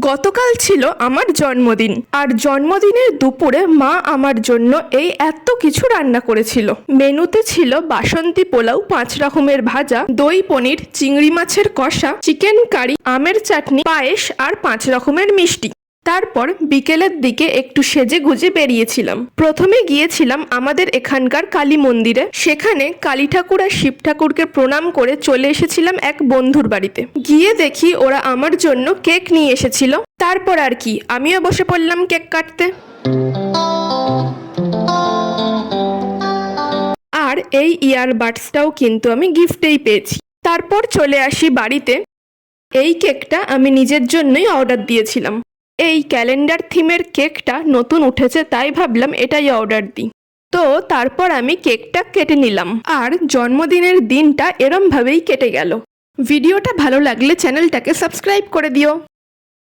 গতকাল ছিল আমার জন্মদিন, আর জন্মদিনের দুপুরে মা আমার জন্য এই এত কিছু রান্না করেছিল। মেনুতে ছিল বাসন্তী পোলাও, 5 রকমের ভাজা, দই পনির, চিংড়ি মাছের কষা, চিকেন কারি, আমের চাটনি, পায়েস আর 5 রকমের মিষ্টি। তারপর বিকেলের দিকে একটু সেজে গুজে বেরিয়েছিলাম। প্রথমে গিয়েছিলাম আমাদের এখানকার কালী মন্দিরে। সেখানে কালী ঠাকুর আর শিব ঠাকুরকে প্রণাম করে চলে এসেছিলাম এক বন্ধুর বাড়িতে। গিয়ে দেখি ওরা আমার জন্য কেক নিয়ে এসেছিল। তারপর আর কি, আমিও বসে পড়লাম কেক কাটতে। আর এই ইয়ারবাডসটাও কিন্তু আমি গিফটেই পেয়েছি। তারপর চলে আসি বাড়িতে। এই কেকটা আমি নিজের জন্যই অর্ডার দিয়েছিলাম। এই ক্যালেন্ডার থিমের কেকটা নতুন উঠেছে, তাই ভাবলাম এটাই অর্ডার দিই। তো তারপর আমি কেকটা কেটে নিলাম, আর জন্মদিনের দিনটা এরমভাবেই কেটে গেল। ভিডিওটা ভালো লাগলে চ্যানেলটাকে সাবস্ক্রাইব করে দিও।